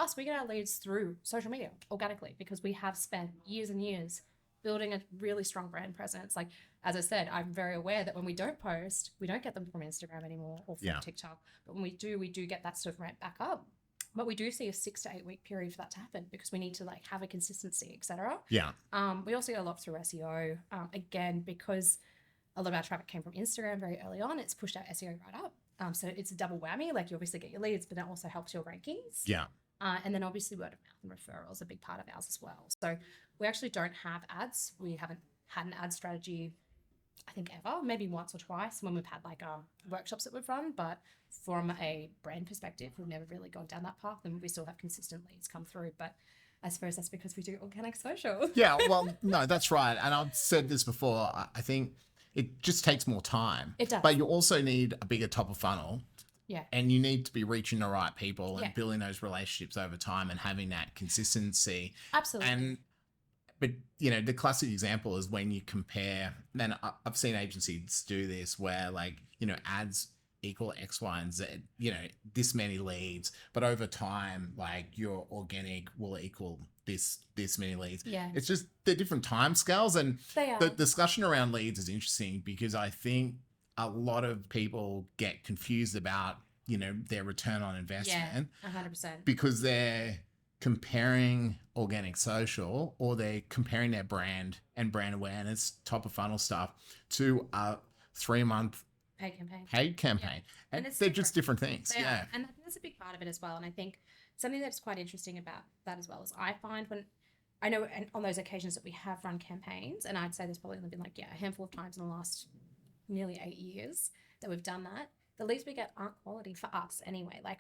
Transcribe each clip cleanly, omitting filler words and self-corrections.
us, we get our leads through social media organically because we have spent years and years building a really strong brand presence. Like, as I said, I'm very aware that when we don't post, we don't get them from Instagram anymore or from TikTok. But when we do get that sort of ramp back up. But we do see a 6 to 8 week period for that to happen because we need to like have a consistency, etc. Yeah. We also get a lot through SEO. Again, because a lot of our traffic came from Instagram very early on, it's pushed our SEO right up. So it's a double whammy. Like, you obviously get your leads, but it also helps your rankings. Yeah. And then obviously word of mouth and referrals are a big part of ours as well. So we actually don't have ads. We haven't had an ad strategy, I think, ever, maybe once or twice when we've had like workshops that we've run. But from a brand perspective, we've never really gone down that path, and we still have consistent leads come through. But I suppose that's because we do organic social. Yeah, well, no, that's right. And I've said this before. I think it just takes more time. It does. But you also need a bigger top of funnel. Yeah. And you need to be reaching the right people and building those relationships over time and having that consistency. Absolutely. But, you know, the classic example is when you compare, and I've seen agencies do this where, like, you know, ads equal X, Y, and Z, you know, this many leads, but over time, like, your organic will equal this many leads. Yeah. It's just the different time scales. And They are. the discussion around leads is interesting because I think a lot of people get confused about, you know, their return on investment. Yeah, 100%. Because they're comparing organic social, or they're comparing their brand and brand awareness, top of funnel stuff, to a 3-month paid campaign. And they're just different things. They yeah. are. And I think that's a big part of it as well. And I think something that's quite interesting about that as well is I find when I know, and on those occasions that we have run campaigns, and I'd say there's probably only been like, a handful of times in the last nearly 8 years that we've done that, the leads we get aren't quality for us anyway. Like,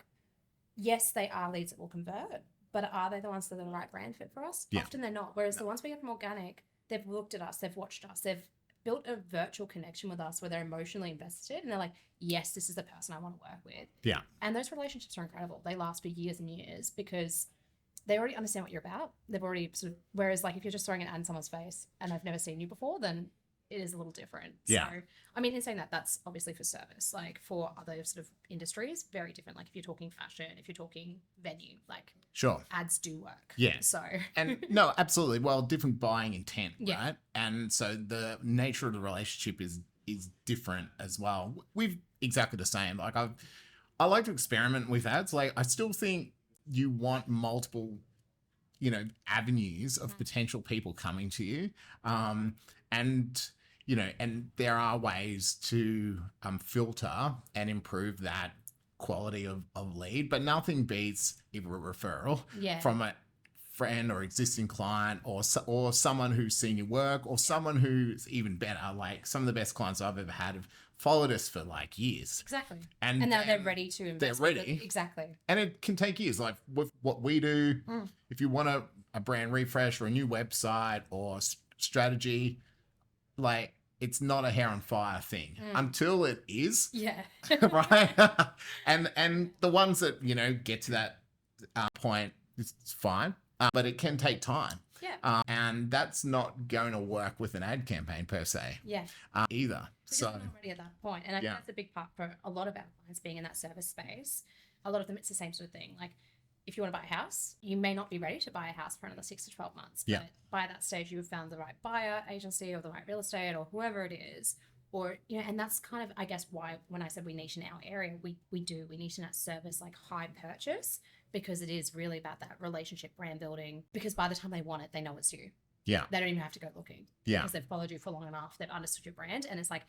yes, they are leads that will convert, but are they the ones that are the right brand fit for us? Yeah. Often they're not. Whereas the ones we get from organic, they've looked at us, they've watched us, they've built a virtual connection with us where they're emotionally invested and they're like, yes, this is the person I want to work with. Yeah. And those relationships are incredible. They last for years and years because they already understand what you're about. They've already sort of, whereas like if you're just throwing an ad in someone's face and they've never seen you before, then it is a little different. Yeah. So, I mean, in saying that, that's obviously for service. Like for other sort of industries, very different. Like if you're talking fashion, if you're talking venue, like Sure. ads do work. Yeah. So. And no, absolutely. Well, different buying intent, Yeah. right? And so the nature of the relationship is different as well. We've exactly the same. Like I like to experiment with ads. Like I still think you want multiple, you know, avenues of potential people coming to you. And you know, and there are ways to filter and improve that quality of lead, but nothing beats either a referral from a friend or existing client or someone who's seen your work or someone who's even better. Like some of the best clients I've ever had have followed us for like years. Exactly. And now they're ready to invest. They're ready. Exactly. And it can take years. Like with what we do, if you want a brand refresh or a new website or strategy, like it's not a hair on fire thing until it is. Yeah. Right. and the ones that, you know, get to that point, it's fine. But it can take time. Yeah. And that's not going to work with an ad campaign per se. Yeah. Either. Because we're not ready at that point. And I think that's a big part for a lot of our clients being in that service space. A lot of them, it's the same sort of thing. Like if you want to buy a house, you may not be ready to buy a house for another 6 to 12 months. Yeah. But by that stage, you've found the right buyer agency or the right real estate or whoever it is. Or, you know, and that's kind of, I guess, why when I said we niche in our area, we niche in that service like high purchase, because it is really about that relationship brand building. Because by the time they want it, they know it's you. Yeah. They don't even have to go looking. Yeah. Because they've followed you for long enough. They've understood your brand. And it's like,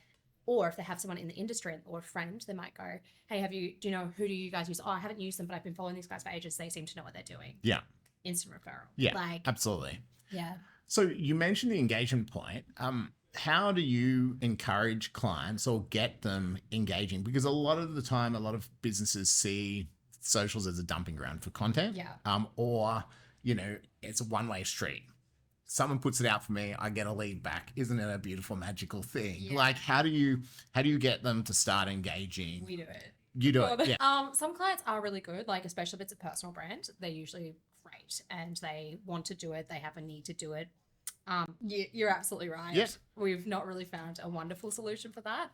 or if they have someone in the industry or a friend, they might go, hey, do you know, who do you guys use? Oh, I haven't used them, but I've been following these guys for ages. They seem to know what they're doing. Yeah. Instant referral. Yeah. Like, absolutely. Yeah. So you mentioned the engagement point. How do you encourage clients or get them engaging? Because a lot of the time, a lot of businesses see socials as a dumping ground for content. Yeah. Or, you know, it's a one-way street. Someone puts it out for me, I get a lead back. Isn't it a beautiful, magical thing? Yeah. Like, how do you get them to start engaging? We do it. You do it. Yeah. Some clients are really good, like especially if it's a personal brand, they're usually great and they want to do it. They have a need to do it. You're absolutely right. Yeah. We've not really found a wonderful solution for that.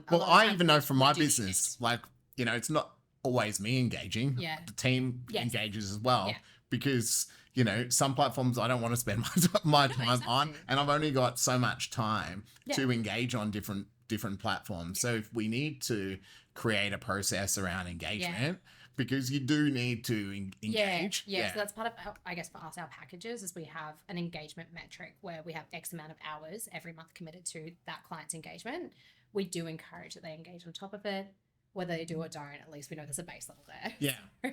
Well, I even know from my business, like, you know, it's not always me engaging. Yeah. The team Yes. engages as well, Yeah. because some platforms I don't want to spend my time on, exactly. and I've only got so much time Yeah. to engage on different platforms. So if we need to create a process around engagement, because you do need to engage. Yeah. So that's part of, I guess, for us, our packages is we have an engagement metric where we have X amount of hours every month committed to that client's engagement. We do encourage that they engage on top of it. Whether they do or don't, at least we know there's a base level there. Yeah.